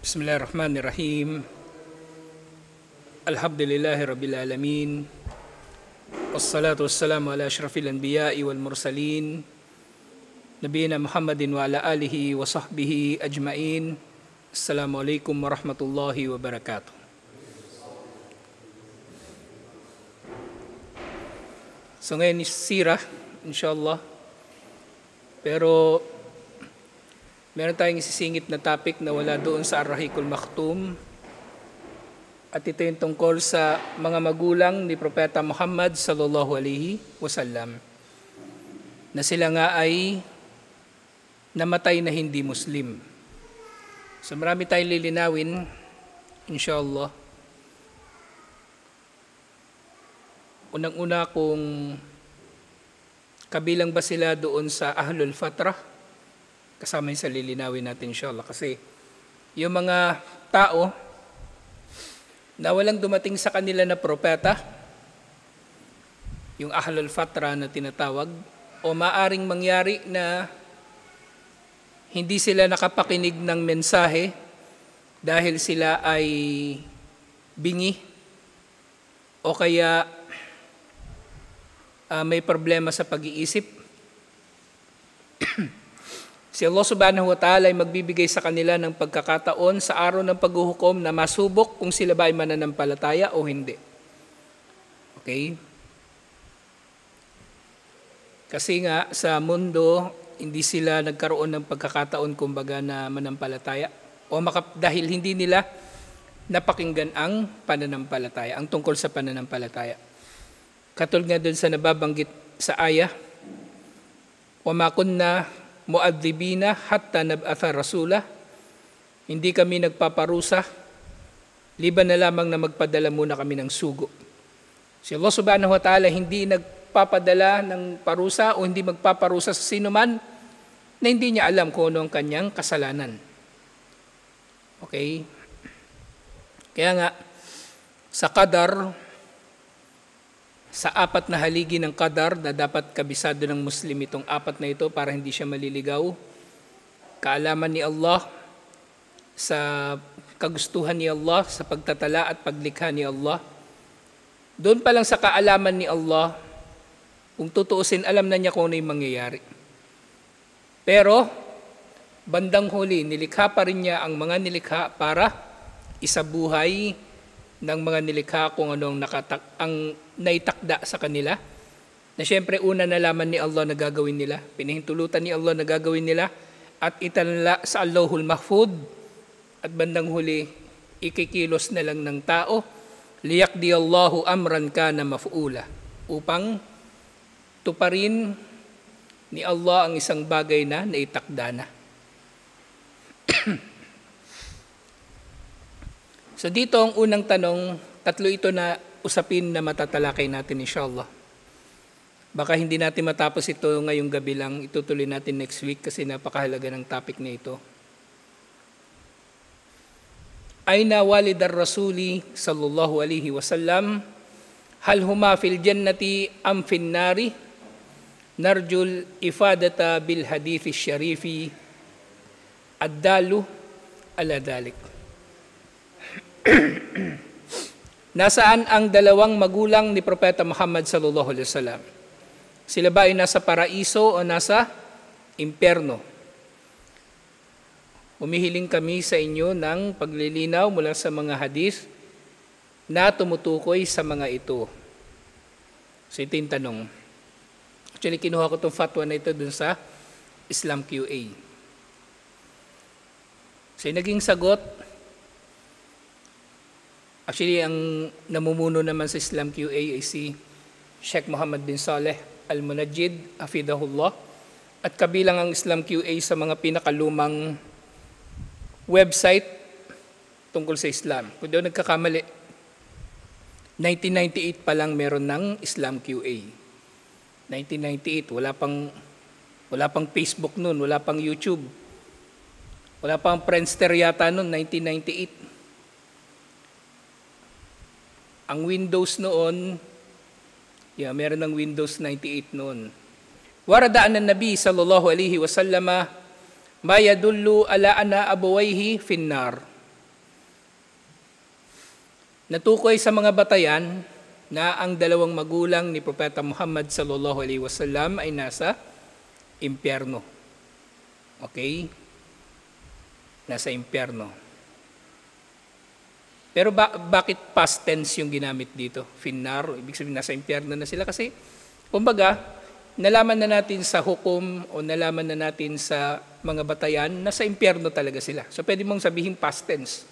Bismillahirrahmanirrahim. Alhamdulillahi Rabbil Alamin. Wassalatu wassalamu ala ashrafil anbiya'i wal mursalin. Nabiyina Muhammadin wa ala alihi wa sahbihi ajma'in. Assalamualaikum warahmatullahi wabarakatuh. So ngayon is sirah, inshallah. Pero meron tayong isisingit na topic na wala doon sa Ar-Rahiqul Maktum. At ito yung tungkol sa mga magulang ni Propeta Muhammad sallallahu alaihi wasallam. Na sila nga ay namatay na hindi Muslim. So marami tayong lilinawin, inshallah. Unang-una kung kabilang ba sila doon sa Ahlul Fatrah, kasama yung sa lilinawin natin inshallah. Kasi yung mga tao na walang dumating sa kanila na propeta, yung Ahlul Fatra na tinatawag, o maaring mangyari na hindi sila nakapakinig ng mensahe dahil sila ay bingi o kaya may problema sa pag-iisip. Si Allah subhanahu wa ta'ala ay magbibigay sa kanila ng pagkakataon sa araw ng paghuhukom na masubok kung sila ba ay mananampalataya o hindi. Okay? Kasi nga sa mundo, hindi sila nagkaroon ng pagkakataon kumbaga na manampalataya o dahil hindi nila napakinggan ang pananampalataya, ang tungkol sa pananampalataya. Katulad nga doon sa nababanggit sa ayah, وَمَا كُنَّا mu'adzibina hatta nab'atha rasula, hindi kami nagpaparusa liban na lamang na magpadala muna kami ng sugo. Si Allah subhanahu wa ta'ala hindi nagpapadala ng parusa o hindi magpaparusa sa sino man na hindi niya alam kung ano ang kanyang kasalanan. Okay? Kaya nga sa qadar, sa apat na haligi ng qadar na dapat kabisado ng Muslim itong apat na ito para hindi siya maliligaw. Kaalaman ni Allah sa kagustuhan ni Allah, sa pagtatala at paglikha ni Allah. Doon pa lang sa kaalaman ni Allah, kung tutuusin, alam na niya kung ano yung mangyayari. Pero, bandang huli, nilikha pa rin niya ang mga nilikha para isabuhay ng mga nilikha kung anong ang naitakda sa kanila, na siyempre una nalaman ni Allah na gagawin nila, pinahintulutan ni Allah na gagawin nila, at itanla sa Allahul Mahfud, at bandang huli, ikikilos na lang ng tao, liyaqdi Allahu amran kana maf'ula, upang tuparin ni Allah ang isang bagay na naitakda na. So dito ang unang tanong, tatlo ito na usapin na matatalakay natin inshallah. Baka hindi natin matapos ito ngayong gabi lang, itutuloy natin next week kasi napakahalaga ng topic na ito. Aina walid ar-rasuli sallallahu alaihi wasallam, hal huma fil jannati am fin nari, narjul ifadata bil hadithi syarifi ad-dalu ala dalik. Nasaan ang dalawang magulang ni Propeta Muhammad sallallahu alaihi wasallam? Sila ba ay nasa paraiso o nasa impyerno? Humihiling kami sa inyo ng paglilinaw mula sa mga hadith na tumutukoy sa mga ito. So ito yung tanong. Actually, kinuha ko itong fatwa na ito dun sa Islam QA. So yung naging sagot, actually, ang namumuno naman sa Islam QA ay si Sheikh Muhammad bin Saleh Al-Munajjid, hafidhahullah, at kabilang ang Islam QA sa mga pinakalumang website tungkol sa Islam. Kung daw nagkakamali, 1998 pa lang meron ng Islam QA. 1998, wala pang Facebook noon, wala pang YouTube, wala pang Friendster yata noon, 1998. Ang Windows noon, meron ng Windows 98 noon. Warada an Nabi sallallahu alaihi wasallam ma yadullu ala anna abawayhi finnar. Natukoy sa mga batayan na ang dalawang magulang ni Propeta Muhammad sallallahu alaihi wasallam ay nasa impyerno. Okay? Nasa impyerno. Pero bakit past tense yung ginamit dito? Finnar, ibig sabihin nasa impyerno na sila kasi kumbaga, nalaman na natin sa hukom o nalaman na natin sa mga batayan na sa impyerno talaga sila. So pwede mong sabihin past tense.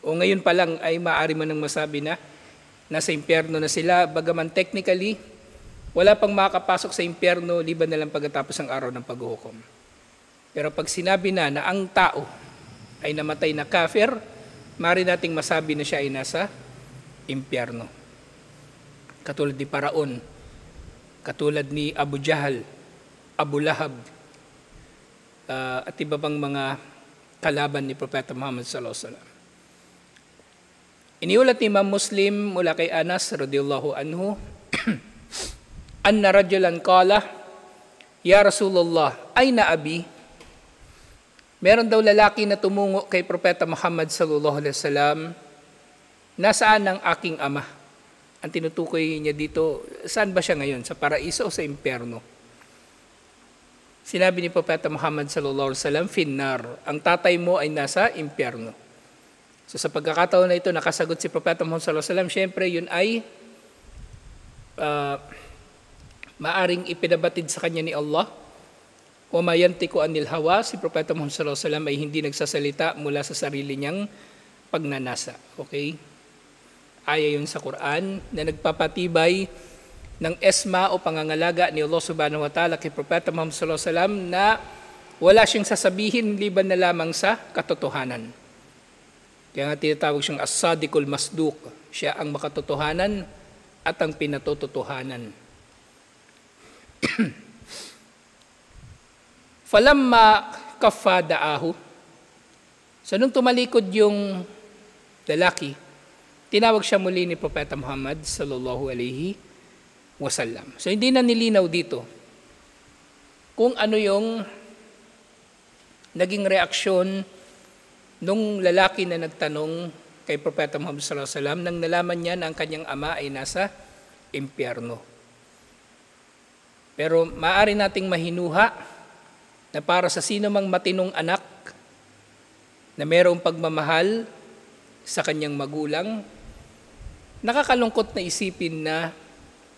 O ngayon pa lang ay maaari mo nang masabi na nasa impyerno na sila, bagaman technically, wala pang makakapasok sa impyerno liban na lang pagkatapos ng araw ng paghuhukom. Pero pag sinabi na ang tao ay namatay na kafir, maaari nating masabi na siya ay nasa impyerno. Katulad ni Paraon, katulad ni Abu Jahal, Abu Lahab, at iba pang mga kalaban ni Propeta Muhammad sallallahu alaihi wasallam. Iniulat ni Imam Muslim mula kay Anas radhiyallahu anhu, anna rajulan qala, ya Rasulullah, ayna abi? Meron daw lalaki na tumungo kay Propeta Muhammad sallallahu alaihi wasallam, nasaan ang aking ama? Ang tinutukoy niya dito, saan ba siya ngayon? Sa paraiso o sa impyerno? Sinabi ni Propeta Muhammad sallallahu alaihi wasallam, finnar, ang tatay mo ay nasa impyerno. So sa pagkakataon na ito, nakasagot si Propeta Muhammad sallallahu alaihi wasallam, syempre yun ay maaring ipinabatid sa kanya ni Allah. Wa ma yantiqu anil hawa, si Propeta Muhammad sallallahu alaihi wasallam ay hindi nagsasalita mula sa sarili niyang pagnanasa. Okay? Aya yun sa Quran na nagpapatibay ng esma o pangangalaga ni Allah subhanahu wa ta'ala kay Propeta Muhammad sallallahu alaihi wasallam na wala siyang sasabihin liban na lamang sa katotohanan. Kaya nga tinatawag siyang as-sadiqul masduq. Siya ang makatotohanan at ang pinatototohanan. Falamma kaffa da'ahu. So nung tumalikod yung lalaki, tinawag siya muli ni Propeta Muhammad sallallahu alaihi wasallam. So hindi na nilinaw dito kung ano yung naging reaksyon nung lalaki na nagtanong kay Propeta Muhammad sallallahu alaihi wasallam nang nalaman niya na ang kanyang ama ay nasa impyerno. Pero maaari nating mahinuha na para sa sino mang matinong anak na mayroong pagmamahal sa kanyang magulang, nakakalungkot na isipin na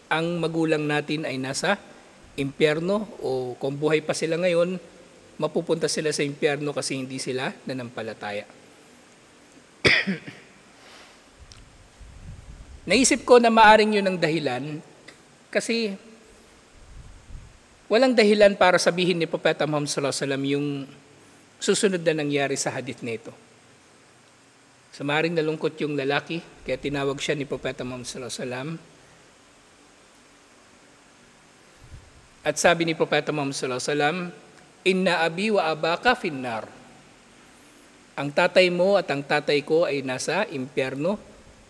ang magulang natin ay nasa impyerno o kung buhay pa sila ngayon, mapupunta sila sa impyerno kasi hindi sila nanampalataya. Naisip ko na maaring yun ang dahilan kasi walang dahilan para sabihin ni Propeta Muhammad sallallahu alaihi wasallam yung susunod na nangyari sa hadith na ito. So maaring nalungkot yung lalaki kaya tinawag siya ni Propeta Muhammad sallallahu alaihi wasallam. At sabi ni Propeta Muhammad sallallahu alaihi wasallam, inna abi wa abaka finnar. Ang tatay mo at ang tatay ko ay nasa impyerno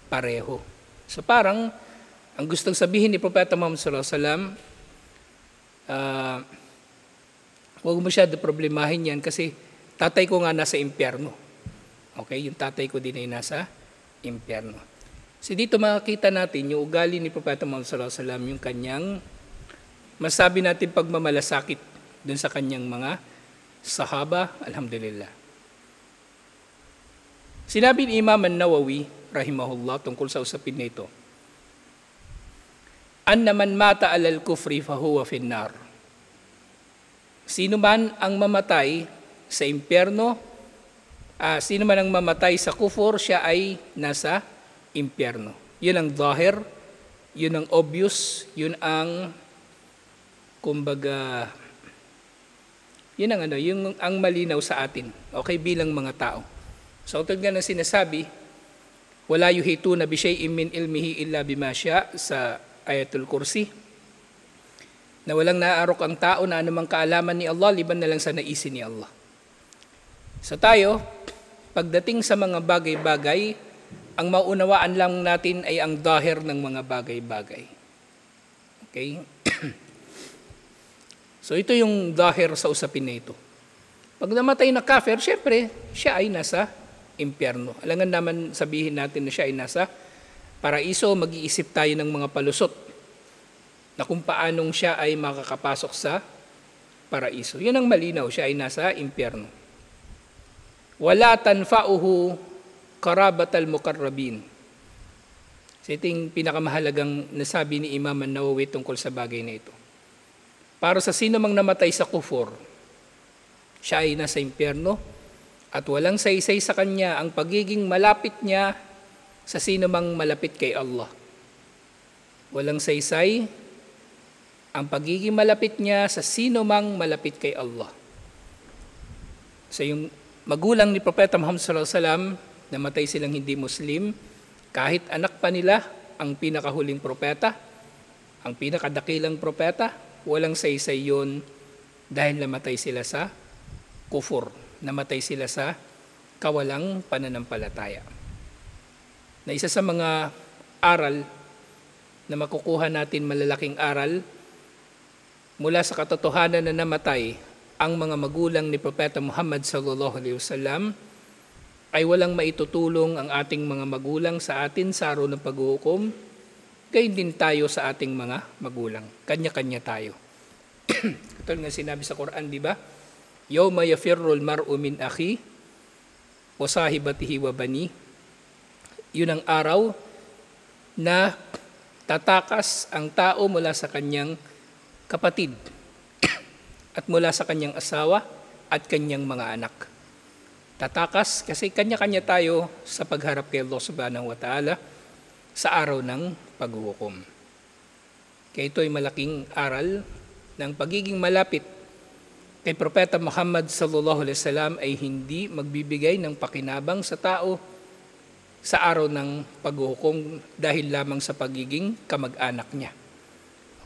pareho. So parang ang gustong sabihin ni Propeta Muhammad sallallahu alaihi wasallam, huwag mo siya problemahin yan kasi tatay ko nga nasa impyerno. Okay, yung tatay ko din ay nasa impyerno. So dito makikita natin yung ugali ni Propeta Muhammad sallallahu alaihi wasallam, yung kanyang masabi natin pagmamalasakit dun sa kanyang mga sahaba, alhamdulillah. Sinabi ni Imam An-Nawawi, rahimahullah, tungkol sa usapin na ito, anna man mata alal kufri fahuwa finnar. Sino man ang mamatay sa impyerno, sino man ang mamatay sa kufur, siya ay nasa impyerno. Yun ang zahir, yun ang obvious, yun ang kumbaga, yun ang yung ang malinaw sa atin, okay, bilang mga tao. So tulad nga ng sinasabi, wala yuhituna bi shay'in min ilmihi illa bima sya sa Ayatul Kursi, na walang naaarok ang tao na anumang kaalaman ni Allah liban na lang sa naisin ni Allah. So tayo, pagdating sa mga bagay-bagay, ang maunawaan lang natin ay ang dahir ng mga bagay-bagay. Okay? So ito yung dahir sa usapin na ito. Pag namatay na kafir, syempre, siya ay nasa impyerno. Alangan naman sabihin natin na siya ay nasa paraiso, mag-iisip tayo ng mga palusot na kung paanong siya ay makakapasok sa paraiso. Yun ang malinaw, siya ay nasa impyerno. Wala tanfa'uhu karabatal mukarrabin. So ito yung pinakamahalagang nasabi ni Imam an-Nawawi tungkol sa bagay na ito. Para sa sino mang namatay sa kufur, siya ay nasa impyerno at walang saysay sa kanya ang pagiging malapit niya sa sino mang malapit kay Allah. Walang saysay ang pagiging malapit niya sa sino mang malapit kay Allah. So yung magulang ni Propeta Muhammad sallallahu alaihi wasallam, namatay silang hindi Muslim, kahit anak pa nila ang pinakahuling propeta, ang pinakadakilang propeta, walang saysay yun dahil namatay sila sa kufur, namatay sila sa kawalang pananampalataya. Na isa sa mga aral na makukuha natin, malalaking aral, mula sa katotohanan na namatay ang mga magulang ni Propeta Muhammad sallallahu alaihi wasallam, ay walang maitutulong ang ating mga magulang sa atin sa araw ng paghuhukom, gayon din tayo sa ating mga magulang. Kanya-kanya tayo. Katulad nga sinabi sa Quran, di ba? Yawma yafirrul mar'u min akhi wa sahibatihi wa bani. Yun ang araw na tatakas ang tao mula sa kanyang kapatid at mula sa kanyang asawa at kanyang mga anak. Tatakas kasi kanya-kanya tayo sa pagharap kay Allah subhanahu wa ta'ala sa araw ng paghuhukom. Kaya ito ay malaking aral ng pagiging malapit kay Propeta Muhammad sallallahu alaihi wasallam ay hindi magbibigay ng pakinabang sa tao sa araw ng paghuhukom dahil lamang sa pagiging kamag-anak niya.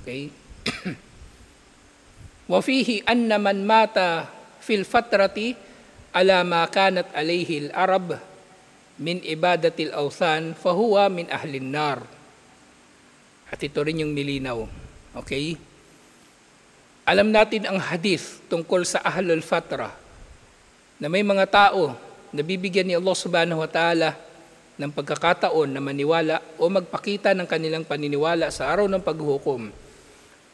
Okay? Wa fihi anna man mata fil fatrati ala ma kanat alayhi al-arab min ibadatil awthan fahuwa min ahlin nar. At ito rin yung nilinaw. Okay? Alam natin ang hadith tungkol sa ahlul fatra na may mga tao na bibigyan ni Allah subhanahu wa ta'ala ng pagkakataon na maniwala o magpakita ng kanilang paniniwala sa araw ng paghuhukom.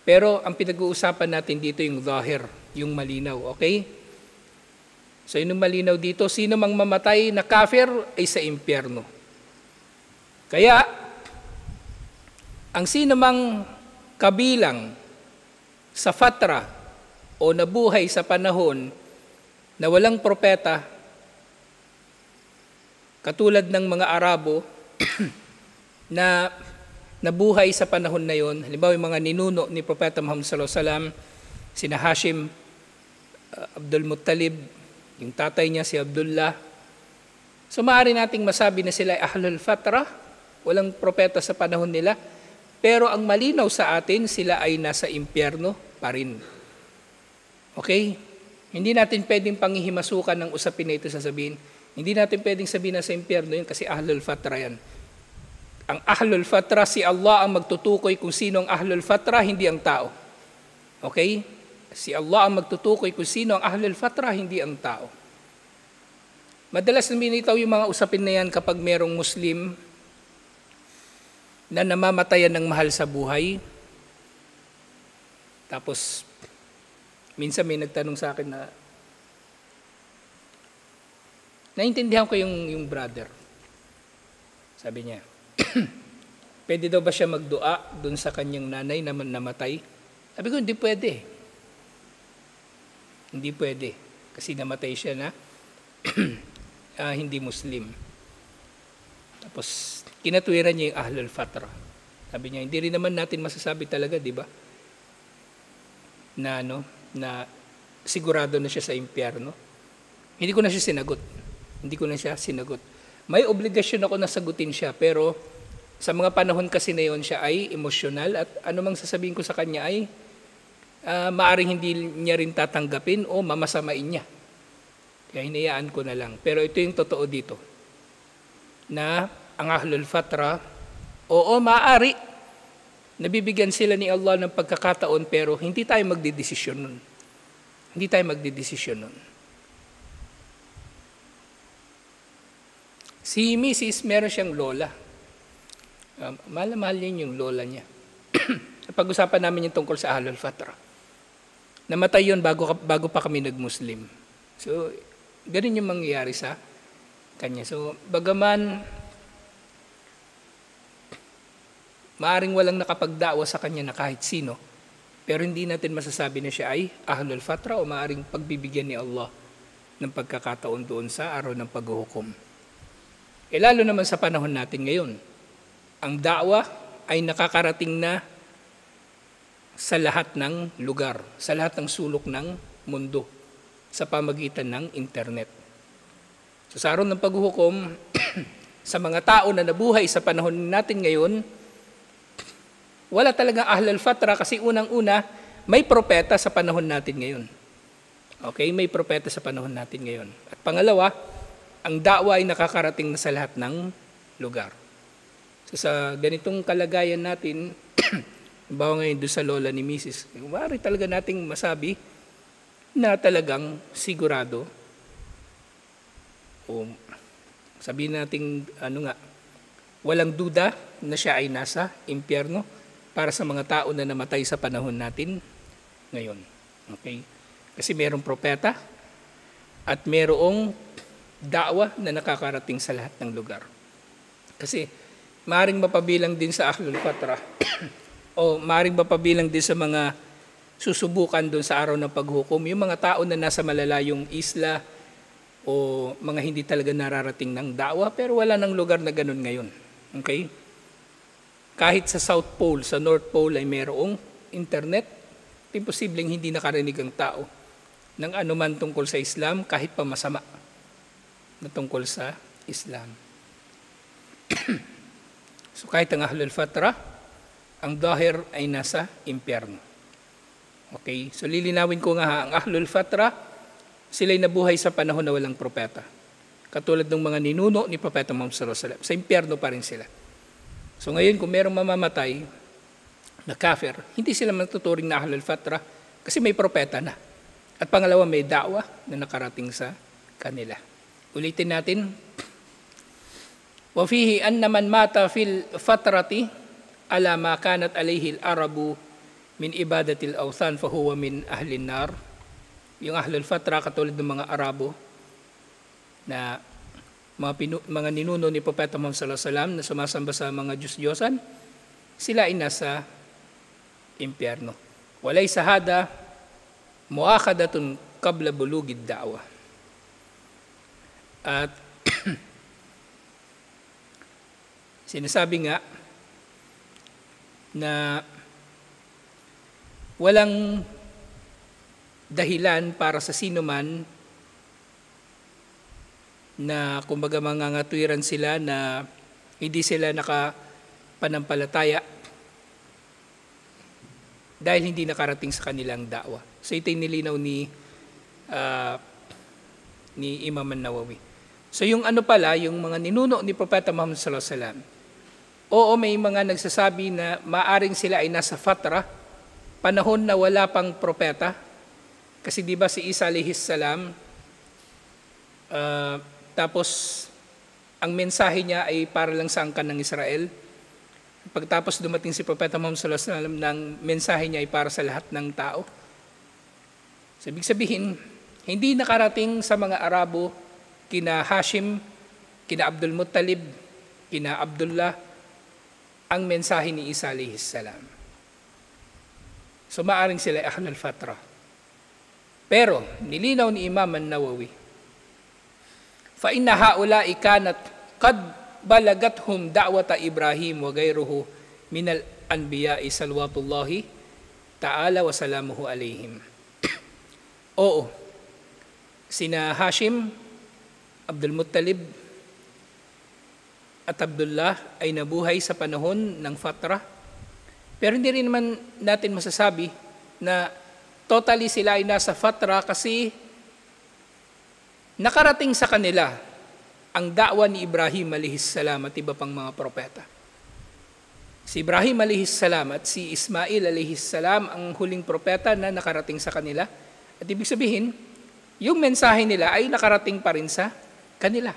Pero ang pinag-uusapan natin dito yung zahir, yung malinaw. Okay? So yun ang malinaw dito, sino mang mamatay na kafir ay sa impyerno. Kaya, ang sino mang kabilang sa fatra o nabuhay sa panahon na walang propeta, katulad ng mga Arabo na nabuhay sa panahon na yon, halimbawa yung mga ninuno ni Propeta Muhammad sallallahu alaihi wasallam, sina Hashim, Abdul Muttalib, yung tatay niya si Abdullah. So maaari nating masabi na sila ay ahlul fatra, walang propeta sa panahon nila, pero ang malinaw sa atin, sila ay nasa impyerno pa rin. Okay? Hindi natin pwedeng panghihimasukan ng usapin na ito sasabihin. Hindi natin pwedeng sabihin na sa impyerno yun kasi ahlul fatra yan. Ang ahlul fatra, si Allah ang magtutukoy kung sino ang ahlul fatra, hindi ang tao. Okay? Si Allah ang magtutukoy kung sino ang ahlul fatra, hindi ang tao. Madalas lumilitaw yung mga usapin na yan kapag merong Muslim na namamatayan ng mahal sa buhay. Tapos, minsan may nagtanong sa akin na, naintindihan ko yung brother. Sabi niya, pwede daw ba siya magdua dun sa kanyang nanay na namatay? Sabi ko, hindi pwede. Hindi pwede. Kasi namatay siya na hindi Muslim. Tapos, kinatwiran niya yung ahlul fatra. Sabi niya, hindi rin naman natin masasabi talaga, di ba? Na sigurado na siya sa impyerno. Hindi ko na siya sinagot. May obligasyon ako na sagutin siya, pero sa mga panahon kasi na yon siya ay emosyonal at anumang sasabihin ko sa kanya ay maaring hindi niya rin tatanggapin o mamasamain niya. Kaya hinayaan ko na lang. Pero ito yung totoo dito. Na ang ahlul fatra, oo, maaari. Nabibigyan sila ni Allah ng pagkakataon pero hindi tayo magdidesisyon nun. Hindi tayo magdidesisyon nun. Si Mrs. meron siyang lola. Mahal na mahal niya yung lola niya. Pag-usapan namin yung tungkol sa Ahlul Fatra. Namatay yun bago pa kami nag-Muslim. So, ganun yung mangyayari sa kanya. So, bagaman maaring walang nakapagdawa sa kanya na kahit sino, pero hindi natin masasabi na siya ay Ahlul Fatra o maaring pagbibigyan ni Allah ng pagkakataon doon sa araw ng paghuhukom. Lalo naman sa panahon natin ngayon, ang da'wa ay nakakarating na sa lahat ng lugar, sa lahat ng sulok ng mundo, sa pamagitan ng internet. So, sa araw ng paghuhukom, sa mga tao na nabuhay sa panahon natin ngayon, wala talagang Ahlul Fatra kasi unang-una, may propeta sa panahon natin ngayon. Okay, may propeta sa panahon natin ngayon. At pangalawa, ang da'wa ay nakakarating na sa lahat ng lugar. So, sa ganitong kalagayan natin, bawa ngayon doon sa lola ni Mrs., maaari talaga nating masabi na talagang sigurado o sabihin nating walang duda na siya ay nasa impyerno para sa mga tao na namatay sa panahon natin ngayon. Okay? Kasi mayroong propeta at mayroong da'wa na nakakarating sa lahat ng lugar. Kasi maaaring mapabilang din sa Ahlul Fatra o maaaring mapabilang din sa mga susubukan doon sa araw ng paghukom, yung mga tao na nasa malalayong isla o mga hindi talaga nararating ng da'wa pero wala nang lugar na ganun ngayon. Okay? Kahit sa South Pole, sa North Pole ay mayroong internet, imposibleng hindi nakarinig ang tao ng anuman tungkol sa Islam kahit pa masama na tungkol sa Islam. So kahit ang Ahlul Fatra, ang Dahir ay nasa impyerno. Okay? So lilinawin ko nga ang Ahlul Fatra, sila'y nabuhay sa panahon na walang propeta. Katulad ng mga ninuno ni Propeta Muhammad sallallahu alaihi wasallam. Sa impyerno pa rin sila. So ngayon kung merong mamamatay na kafir, hindi sila matuturing na Ahlul Fatra kasi may propeta na. At pangalawa, may da'wa na nakarating sa kanila. Ulitin natin. وَفِيهِ أَنَّ مَنْ مَاتَ فِي الْفَتْرَةِ عَلَى مَا كَانَتْ عَلَيْهِ الْعَرَبُ مِنْ إِبَادَةِ الْأَوْثَانِ فَهُوَ مِنْ أَهْلِ النَّارِ. Yung Ahlul Fatra, katulad ng mga Arabo na mga ninuno ni Propeta Muhammad sallallahu alaihi wasallam na sumasamba sa mga Diyos-Diyosan, sila ay nasa impyerno. Walaysa hada muakhadatun qabla bulugid da'wa. At sinasabi nga na walang dahilan para sa sino man na kumbaga mangangatwiran sila na hindi sila nakapanampalataya dahil hindi nakarating sa kanilang da'wa. So ito yung nilinaw ni Imam An-Nawawi. So yung yung mga ninuno ni Propeta Muhammad sallallahu alaihi wasallam, oo, may mga nagsasabi na maaring sila ay nasa fatra, panahon na wala pang propeta. Kasi di ba si Isa alayhis salam, tapos ang mensahe niya ay para lang sa angkan ng Israel. Pagtapos dumating si Propeta Muhammad sallallahu alaihi wasallam, ng mensahe niya ay para sa lahat ng tao. So, ibig sabihin, hindi nakarating sa mga Arabo, kina Hashim, kina Abdul Muttalib, kina Abdullah, ang mensahe ni Isa alayhis salam. So maaring sila Ahlul Fatra. Pero, nilinaw ni Imam An-Nawawi, فَإِنَّ هَؤُلَاءِ كَانَتْ قَدْ بَلَغَتْهُمْ دَعْوَةَ إِبْرَاهِيمَ وَغَيْرُهُ مِنَ الْأَنْبِيَاءِ صَلَوَاتُ اللَّهِ تَعَالَى وَسَلَامُهُ عَلَيْهِمْ. Oo, sina Hashim, Abdul Muttalib, at Abdullah ay nabuhay sa panahon ng Fatra. Pero hindi rin naman natin masasabi na totally sila ay nasa Fatra kasi nakarating sa kanila ang da'wa ni Ibrahim alayhis salam at iba pang mga propeta. Si Ibrahim alayhis salam at si Ismail alayhis salam ang huling propeta na nakarating sa kanila. At ibig sabihin, yung mensahe nila ay nakarating pa rin sa kanila.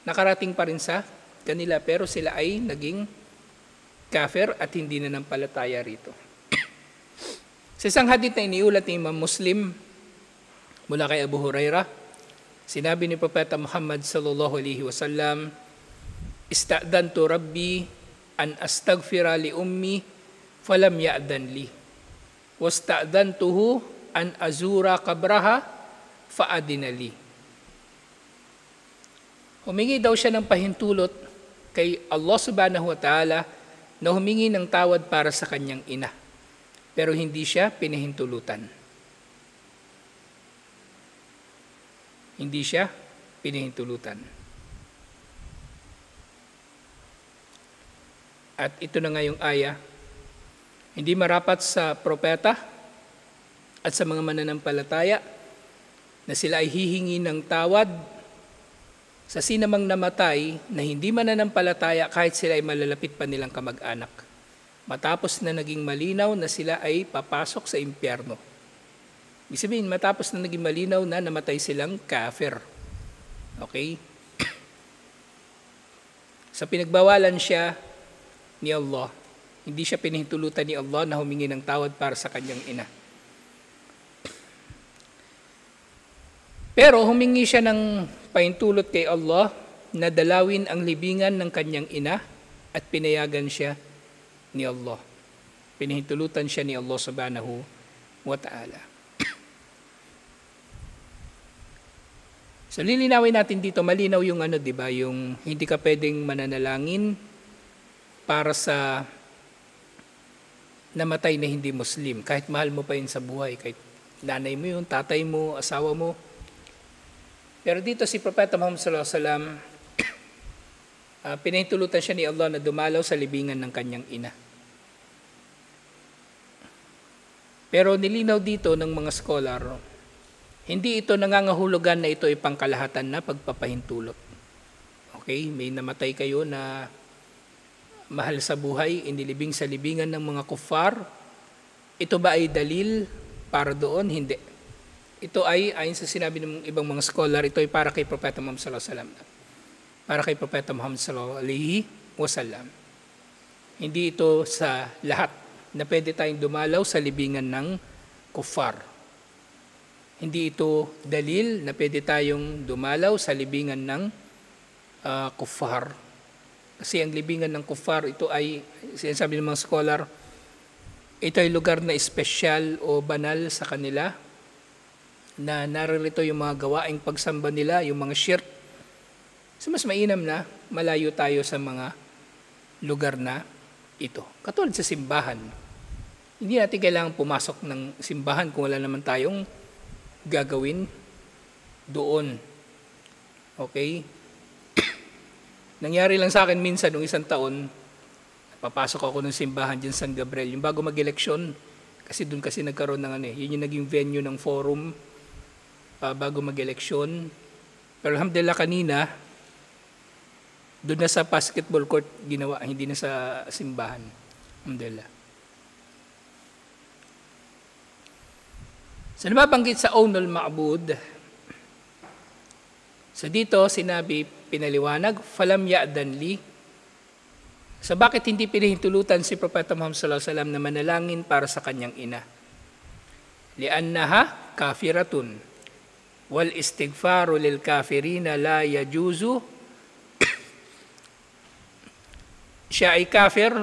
nakarating pa rin sa kanila, pero sila ay naging kafir at hindi na nampalataya rito. Sa isang hadith na iniulat ni Imam Muslim mula kay Abu Hurairah, sinabi ni Propeta Muhammad sallallahu alaihi wasallam, "Ista'dantu Rabbi an astaghfira li ummi falam ya'dan li. Wasta'dantuhu an azura qabraha fa'adina li." Humingi daw siya ng pahintulot kay Allah subhanahu wa ta'ala na humingi ng tawad para sa kanyang ina. Pero hindi siya pinahintulutan. Hindi siya pinahintulutan. At ito na nga yung aya, hindi marapat sa propeta at sa mga mananampalataya na sila ay hihingi ng tawad sa sinamang namatay na hindi mananampalataya kahit sila ay malalapit pa nilang kamag-anak, matapos na naging malinaw na sila ay papasok sa impyerno. Ibig sabihin, matapos na naging malinaw na namatay silang kafir. Okay? Sa pinagbawalan siya ni Allah, hindi siya pinahintulutan ni Allah na humingi ng tawad para sa kanyang ina. Pero humingi siya ng pahintulot kay Allah na dalawin ang libingan ng kanyang ina at pinayagan siya ni Allah. Pinahintulutan siya ni Allah subhanahu wa ta'ala. So lilinawin natin dito, malinaw yung di ba, yung hindi ka pwedeng mananalangin para sa namatay na hindi Muslim. Kahit mahal mo pa yun sa buhay, kahit nanay mo yun, tatay mo, asawa mo. Pero dito si Propeta Muhammad sallallahu alaihi wasallam, pinahintulutan siya ni Allah na dumalaw sa libingan ng kanyang ina. Pero nilinaw dito ng mga scholar, hindi ito nangangahulugan na ito ay pangkalahatan na pagpapahintulot. Okay, may namatay kayo na mahal sa buhay, inilibing sa libingan ng mga kuffar. Ito ba ay dalil para doon? Hindi. Ito ay, ayon sa sinabi ng ibang mga scholar, ito ay para kay Propeta Muhammad sallallahu alaihi wasallam. Para kay Propeta Muhammad sallallahu alaihi wasallam. Hindi ito sa lahat na pwede tayong dumalaw sa libingan ng kuffar. Hindi ito dalil na pwede tayong dumalaw sa libingan ng kuffar. Kasi ang libingan ng kuffar, ito ay, sinasabi ng mga scholar, ito ay lugar na espesyal o banal sa kanila, na naririto yung mga gawaing pagsamba nila, yung mga shirk. So mas mainam na malayo tayo sa mga lugar na ito. Katulad sa simbahan. Hindi natin kailangan pumasok ng simbahan kung wala naman tayong gagawin doon. Okay? Nangyari lang sa akin minsan, nung isang taon, papasok ako ng simbahan dyan San Gabriel, yung bago mag-eleksyon, kasi doon kasi nagkaroon ng yun yung naging venue ng forum, bago mag-eleksyon. Pero alhamdulillah kanina, doon na sa basketball court ginawa, hindi na sa simbahan. Alhamdulillah. So nababanggit sa Aunul Ma'bud, so dito sinabi, pinaliwanag, falam ya'dan li. So bakit hindi pinahintulutan si Propeta Muhammad sallallahu alaihi wasallam na manalangin para sa kanyang ina? Li'annaha kafiratun. Wal istighfaru lil kafirina la yajuzu. Siya ay kafir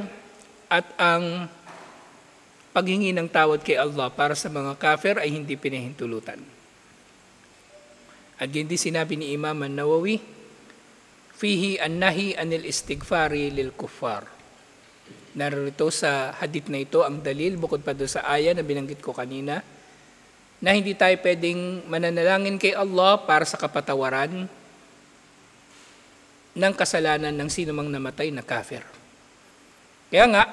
at ang paghingi ng tawad kay Allah para sa mga kafir ay hindi pinahintulutan. At hindi sinabi ni Imam An-Nawawi, fihi an-nahi anil istighfari lil kuffar. Narito sa hadith na ito ang dalil, bukod pa doon sa aya na binanggit ko kanina, na hindi tayo pwedeng mananalangin kay Allah para sa kapatawaran ng kasalanan ng sinumang namatay na kafir. Kaya nga,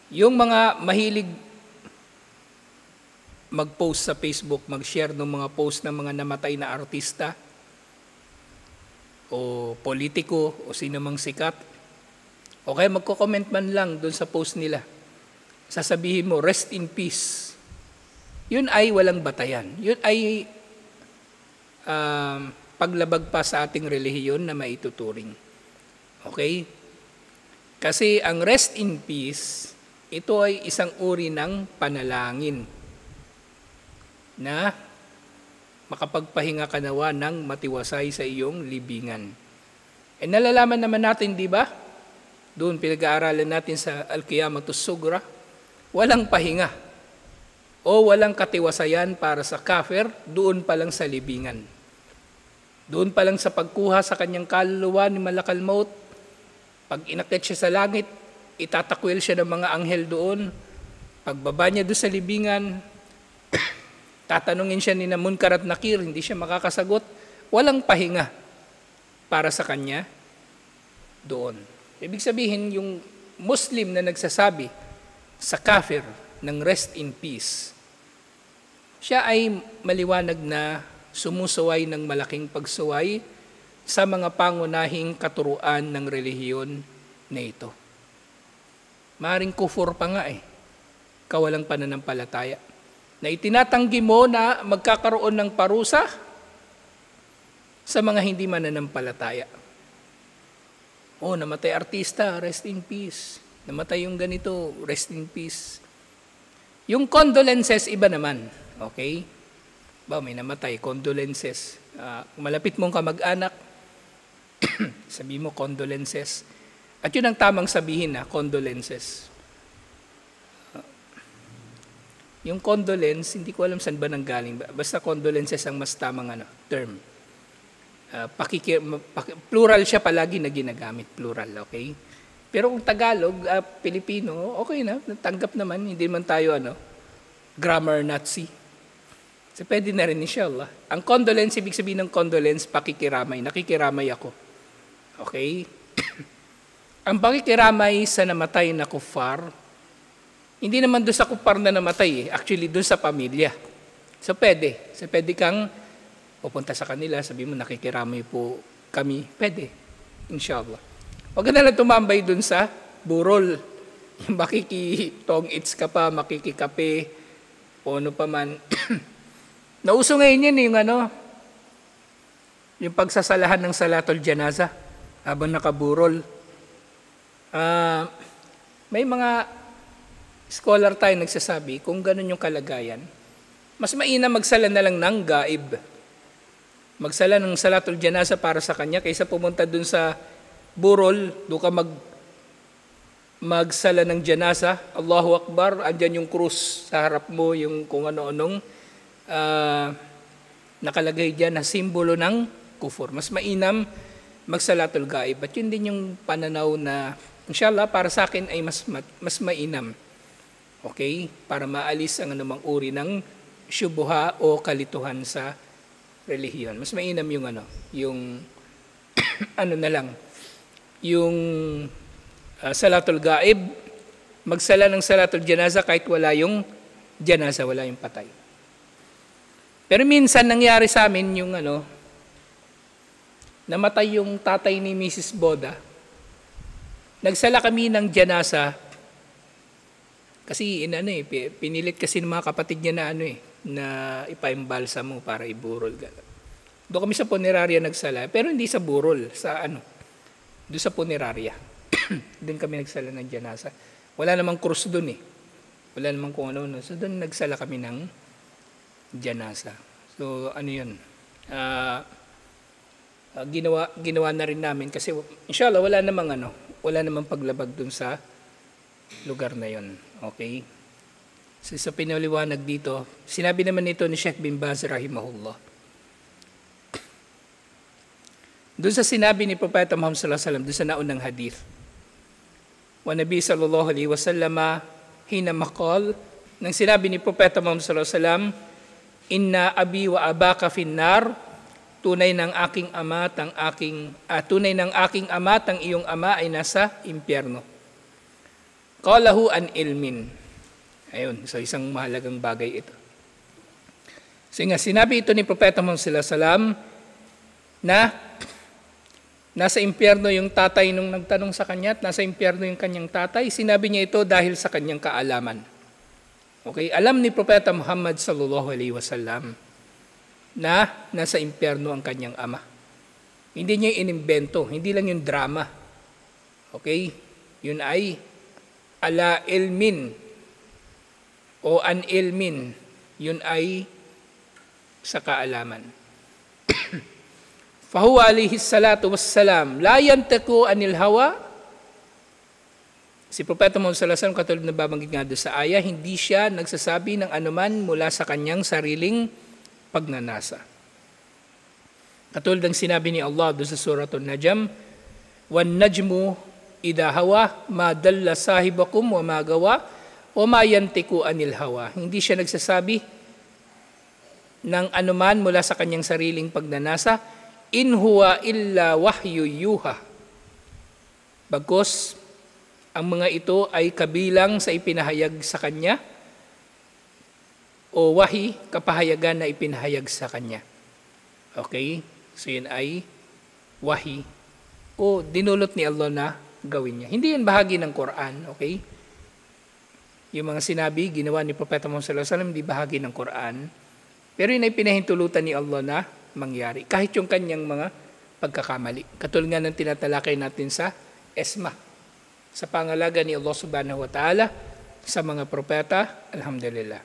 yung mga mahilig mag-post sa Facebook, mag-share ng mga post ng mga namatay na artista o politiko o sinumang sikat, o kaya magko-comment man lang doon sa post nila, sasabihin mo, rest in peace. yun ay walang batayan. Yun ay paglabag pa sa ating relihiyon na maituturing. Okay? Kasi ang rest in peace, ito ay isang uri ng panalangin na makapagpahinga ka nawa ng matiwasay sa iyong libingan. E nalalaman naman natin, di ba? Doon pinag-aaralan natin sa Al-Qiyamatus Sugra, walang pahinga o walang katiwasayan para sa kafir doon pa lang sa libingan. Doon pa lang sa pagkuha sa kanyang kaluluwa ni Malakal Maut, pag inakyat siya sa langit, itatakwil siya ng mga anghel doon. Pagbaba niya doon sa libingan, tatanungin siya ni Munkar at Nakir, hindi siya makakasagot. Walang pahinga para sa kanya doon. Ibig sabihin, yung Muslim na nagsasabi sa kafir ng rest in peace, siya ay maliwanag na sumusuway ng malaking pagsuway sa mga pangunahing katuruan ng relihiyon na ito. Maring kufur pa nga kawalang pananampalataya, na itinatanggi mo na magkakaroon ng parusa sa mga hindi mananampalataya. Namatay artista, rest in peace. Namatay yung ganito, rest in peace. Yung condolences, iba naman. Okay? May namatay, condolences. Malapit mong kamag-anak, sabi mo condolences. At yun ang tamang sabihin condolences. Yung condolence, hindi ko alam saan ba nanggaling. Basta condolences ang mas tamang term. Plural siya palagi na ginagamit, plural, okay? Pero kung Tagalog, Pilipino, okay na, natanggap naman, hindi man tayo grammar Nazi. So pwede na rin inshallah. Ang condolence, ibig sabihin ng condolence, pakikiramay, nakikiramay ako. Okay? Ang pakikiramay sa namatay na kuffar, hindi naman doon sa kuffar na namatay actually doon sa pamilya. So pwede kang pupunta sa kanila, sabi mo, nakikiramay po kami. Pwede, inshallah. Huwag ka nalang tumambay dun sa burol. Yung makikitong-its ka pa, makikikape, o ano pa man. Nauso ngayon yan yung pagsasalahan ng salatul janaza habang nakaburol. May mga scholar tayo nagsasabi, kung ganun yung kalagayan, mas mainam magsala na lang ng gaib. Magsala ng salatul janaza para sa kanya kaysa pumunta dun sa burol, doon ka magsala ng janaza, Allahu Akbar, andyan yung krus sa harap mo, yung kung ano-anong nakalagay dyan na simbolo ng kufur. Mas mainam magsalatul gaib. At yun din yung pananaw na, inshallah, para sa akin ay mas mainam. Okay? Para maalis ang anumang uri ng syubuha o kalituhan sa relihiyon. Mas mainam yung yung yung salatul gaib, magsala ng salatul janaza kahit wala yung janaza, wala yung patay. Pero minsan nangyari sa amin yung namatay yung tatay ni Mrs. Boda. Nagsala kami ng janaza kasi pinilit kasi ng mga kapatid niya na na ipaimbalsa mo para iburol. Doon kami sa punerarya nagsala, pero hindi sa burol, sa doon sa punerarya. Doon kami nagsala ng janaza. Wala namang krus doon Wala namang kung ano. So doon nagsala kami ng janaza. So yun? Ginawa na rin namin kasi inshallah wala namang paglabag doon sa lugar na yun. Okay? So sa pinaliwanag dito, sinabi naman ito ni Sheikh bin Baz rahimahullah. Doon sa sinabi ni Propeta Muhammad sallallahu alaihi wasallam, doon sa naunang hadith. Wa Nabi sallallahu alaihi wasallam hina maqal, nang sinabi ni Propeta Muhammad sallallahu alaihi wasallam, inna abi wa abaka finnar, tunay ng aking ama at ang iyong ama ay nasa impyerno. Qalahu an ilmin. Ayun, so isang mahalagang bagay ito. So nga, sinabi ito ni Propeta Muhammad sallallahu alaihi wasallam na nasa impyerno yung tatay nung nagtanong sa kanya at nasa impyerno yung kanyang tatay. Sinabi niya ito dahil sa kanyang kaalaman. Okay, alam ni Propeta Muhammad sallallahu alaihi wasallam na nasa impyerno ang kanyang ama. Hindi niya inimbento, hindi lang yung drama. Okay? Yun ay ala ilmin o an ilmin. Yun ay sa kaalaman. Fahuwa alayhi salatu wassalam la yantiqu anil hawa. Si Propeta Muhammad sallallahu alaihi wasallam, katulad na babanggit nga doon sa aya, hindi siya nagsasabi ng anuman mula sa kanyang sariling pagnanasa. Katulad ng sinabi ni Allah doon sa Suratul Najm, "Wan najmu idha hawa ma dalla sahibakum wa ma gawa wa ma yantiqu anil hawa." Hindi siya nagsasabi ng anuman mula sa kanyang sariling pagnanasa, "In huwa illa wahyu yuha." Bagkus ang mga ito ay kabilang sa ipinahayag sa kanya o wahi, kapahayagan na ipinahayag sa kanya. Okay? So yun ay wahi o dinulot ni Allah na gawin niya. Hindi yun bahagi ng Quran. Okay? Yung mga sinabi, ginawa ni Propeta Muhammad sallallahu alaihi wasallam, hindi bahagi ng Quran. Pero yun ay pinahintulutan ni Allah na mangyari. Kahit yung kanyang mga pagkakamali. Katulad nga ng tinatalakay natin sa Esma. Sa pangalaga ni Allah subhanahu wa ta'ala sa mga propeta, alhamdulillah.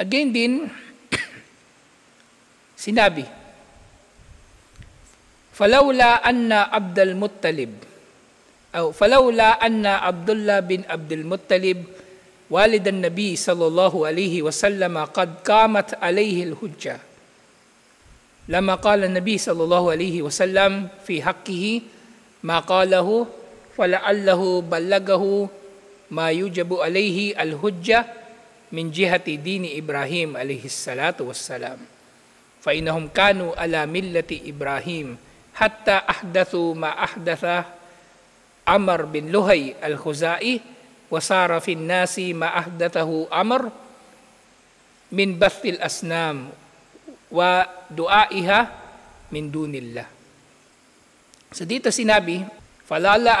Again din, sinabi, falawla anna Abdul Muttalib, falawla anna Abdullah bin Abdul Muttalib, walid an-Nabi sallallahu alayhi wa sallam, qad qamat alayhi al-hujjah. Lama qala an-Nabi sallallahu alayhi wa sallam fi haqqihi ma qalahu fala'allahu ballagahu ma yujabu alayhi al-hujjah min jihati dini Ibrahim alayhi salatu wassalam. Fa innahum kanu ala millati Ibrahim hatta ahdathu ma ahdatha Amr bin Luhay al-Khuzai wa sara fi an-nasi ma ahdathahu Amr min bathil asnam wa du'aiha min dunillah. So dito sinabi, falala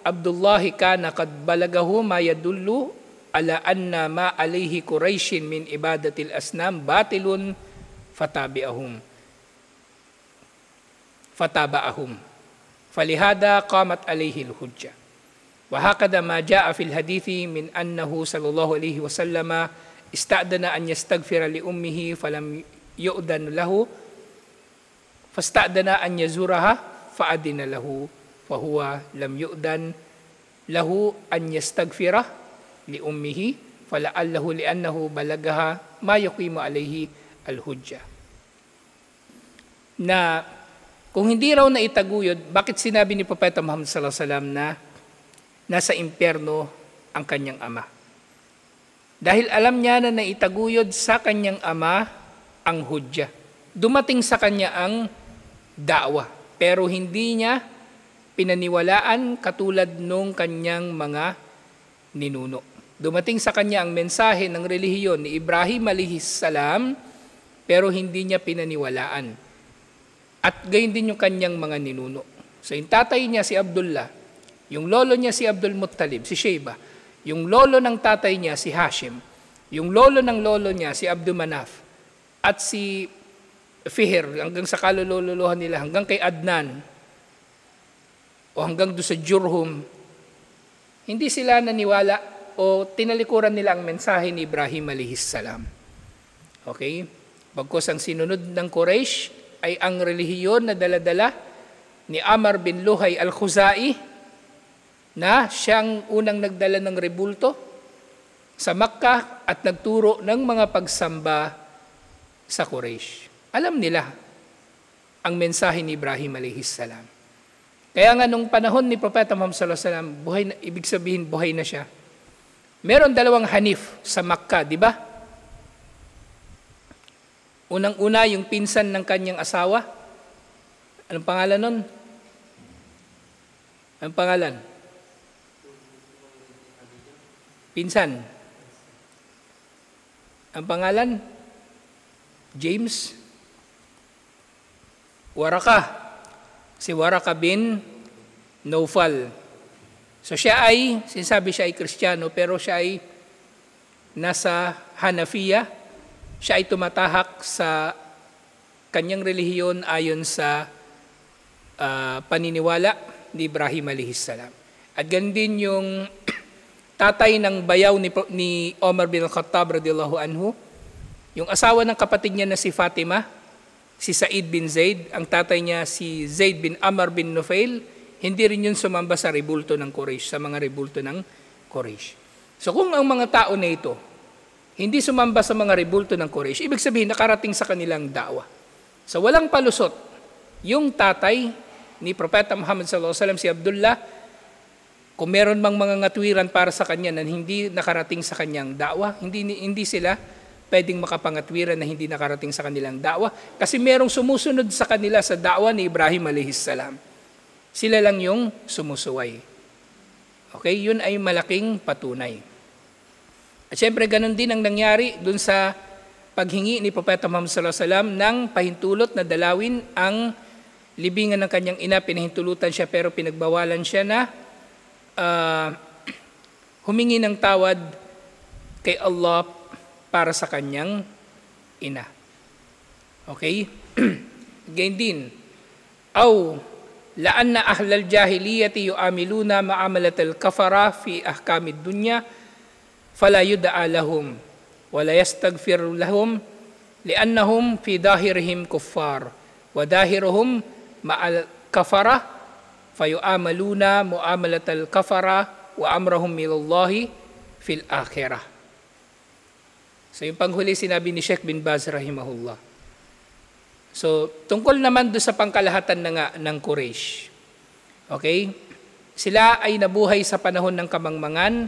Abdullah kana qad balagahu ma yadullu ala anna ma alayhi Quraishin min ibadatil asnam batilun fataba'ahum falihada qamat alayhi al-hujjah. Wa hakada ma jaa fil hadithi min annahu sallallahu alayhi wa sallama ista'dana an yastaghfira li ummihi falam yu'dan lahu fasta'dana an yazuraha fa'adina lahu fahuwa lam yu'dan lahu an yastaghfira li ummihi fala'allahu li'annahu balagaha ma yuqimu alayhi al-hujjah. Na kung hindi raw na itaguyod, bakit sinabi ni Propeta Muhammad sallallahu alaihi wasallam na nasa impyerno ang kanyang ama? Dahil alam niya na naitaguyod sa kanyang ama ang hujjah. Dumating sa kanya ang da'wah. Pero hindi niya pinaniwalaan katulad nung kanyang mga ninuno. Dumating sa kanya ang mensahe ng relihiyon ni Ibrahim alayhis salam, pero hindi niya pinaniwalaan. At gayon din yung kanyang mga ninuno. So yung tatay niya si Abdullah, yung lolo niya si Abdul Muttalib, si Shayba, yung lolo ng tatay niya si Hashim, yung lolo ng lolo niya si Abdul Manaf, at si Fihr, hanggang sa kalululuhan nila, hanggang kay Adnan, o hanggang doon sa Jurhum, hindi sila naniwala o tinalikuran nila ang mensahe ni Ibrahim alayhis salam. Okay? Bagkus ang sinunod ng Quraysh ay ang relihiyon na daladala ni Amr bin Luhay al-Khuzai, na siyang unang nagdala ng rebulto sa Makkah at nagturo ng mga pagsamba sa Quraysh. Alam nila ang mensahe ni Ibrahim alayhis salam. Kaya nga nung panahon ni Propeta Muhammad sallallahu alaihi wasallam, buhay na, ibig sabihin buhay na siya. Meron dalawang Hanif sa Makkah, di ba? Unang-una yung pinsan ng kanyang asawa. Anong pangalan nun? Anong pangalan? Pinsan. Ang pangalan? James Waraka. Si Waraka bin Naufal. So sinasabi siya ay Kristiyano, pero siya ay nasa Hanafiya. Siya ay tumatahak sa kanyang relihiyon ayon sa paniniwala ni Ibrahim alaihissalam. At ganun din yung tatay ng bayaw ni Omar bin Al-Khattab radiyallahu anhu, yung asawa ng kapatid niya na si Fatima, si Said bin Zaid, ang tatay niya si Zaid bin Amr bin Nufail, hindi rin yun sumamba sa rebulto ng Quraysh, sa mga rebulto ng Quraysh. So kung ang mga tao na ito hindi sumamba sa mga rebulto ng Quraysh, ibig sabihin nakarating sa kanilang da'wa. So walang palusot yung tatay ni Propeta Muhammad sallallahu alaihi wasallam, si Abdullah, kung meron mang mga ngatwiran para sa kanya na hindi nakarating sa kanyang da'wa, hindi sila pwedeng makapangatwiran na hindi nakarating sa kanilang da'wa kasi merong sumusunod sa kanila sa da'wa ni Ibrahim alaihissalam. Sila lang yung sumusuway. Okay, yun ay malaking patunay. At syempre, ganun din ang nangyari dun sa paghingi ni Propeta Muhammad sallallahu alaihi wasallam ng pahintulot na dalawin ang libingan ng kanyang ina. Pinahintulutan siya pero pinagbawalan siya na humingi ng tawad kay Allah para sa kanyang ina. Okay? Ganyan din. لأن أهل الجاهلية يعاملون معاملة الكفرة في أحكام الدنيا فلا يدعى لهم ولا يستغفر لهم لأنهم في ظاهرهم كفار وظاهرهم مع الكفرة فيعاملون معاملة الكفرة وأمرهم إلى الله في الآخرة. So yung panghuli sinabi ni Sheikh bin Baz rahimahullah. So, tungkol naman doon sa pangkalahatan ng Quraysh. Okay? Sila ay nabuhay sa panahon ng kamangmangan.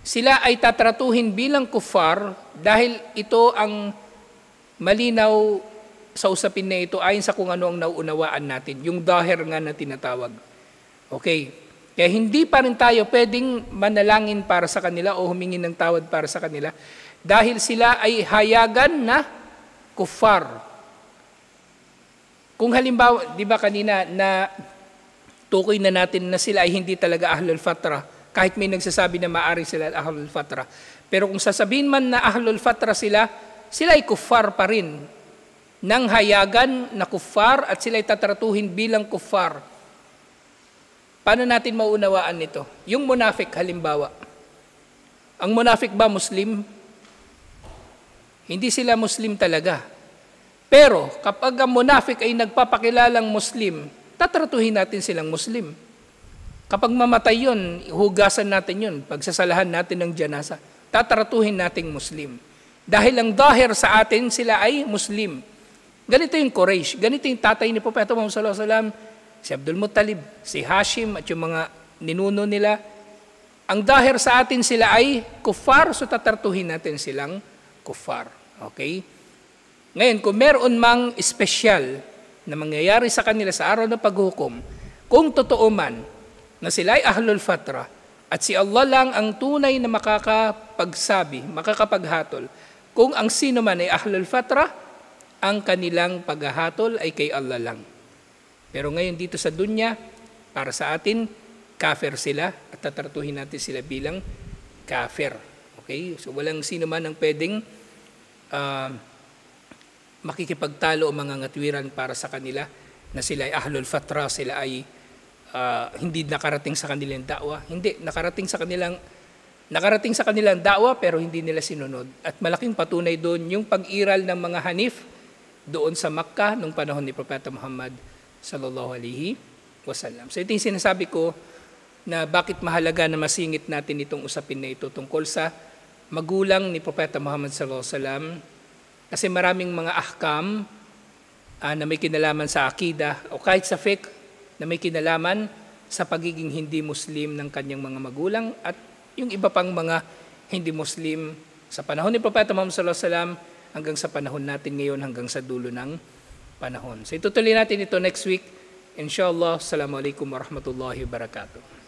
Sila ay tatratuhin bilang kuffar dahil ito ang malinaw sa usapin na ito ayon sa kung ano ang nauunawaan natin. Yung dahir nga na tinatawag. Okay? Kaya hindi pa rin tayo pwedeng manalangin para sa kanila o humingi ng tawad para sa kanila dahil sila ay hayagan na kuffar. Kung halimbawa, di ba kanina na tukoy na natin na sila ay hindi talaga Ahlul Fatra, kahit may nagsasabi na maaari sila Ahlul Fatra. Pero kung sasabihin man na Ahlul Fatra sila ay kuffar pa rin ng hayagan na kuffar at sila ay tatratuhin bilang kuffar. Paano natin maunawaan nito? Yung munafik halimbawa. Ang munafik ba Muslim? Hindi sila Muslim talaga. Pero kapag ang munafik ay nagpapakilalang Muslim, tatratuhin natin silang Muslim. Kapag mamatay yun, hugasan natin yun, pagsasalahan natin ng janasa, tatratuhin nating Muslim. Dahil ang dahir sa atin, sila ay Muslim. Ganito yung Quraysh, ganito yung tatay ni Propeta Muhammad sallallahu alaihi wasallam, si Abdul Muttalib, si Hashim at yung mga ninuno nila. Ang dahir sa atin sila ay kuffar, so tatratuhin natin silang kuffar. Okay? Ngayon, kung meron mang espesyal na mangyayari sa kanila sa araw ng paghukom, kung totoo man na sila ay Ahlul Fatra at si Allah lang ang tunay na makakapagsabi, makakapaghatol, kung ang sino man ay Ahlul Fatra, ang kanilang paghahatol ay kay Allah lang. Pero ngayon dito sa dunya, para sa atin, kafir sila at tatratuhin natin sila bilang kafir. Okay? So walang sino man ang pwedeng makikipagtalo o mga ngatwiran para sa kanila na sila ay Ahlul Fatra, sila ay hindi nakarating sa kanilang da'wa. Hindi, nakarating sa kanilang da'wa pero hindi nila sinunod. At malaking patunay doon yung pag-iral ng mga Hanif doon sa Makkah nung panahon ni Propeta Muhammad sallallahu alaihi wasallam. So ito yung sinasabi ko na bakit mahalaga na masingit natin itong usapin na ito tungkol sa magulang ni Propeta Muhammad sallallahu alaihi wasallam. Kasi maraming mga ahkam na may kinalaman sa akida o kahit sa fiqh na may kinalaman sa pagiging hindi Muslim ng kanyang mga magulang at yung iba pang mga hindi Muslim sa panahon ni Propeta Muhammad sallallahu alaihi wasallam hanggang sa panahon natin ngayon hanggang sa dulo ng panahon. So itutuloy natin ito next week. Inshallah. Assalamualaikum warahmatullahi wabarakatuh.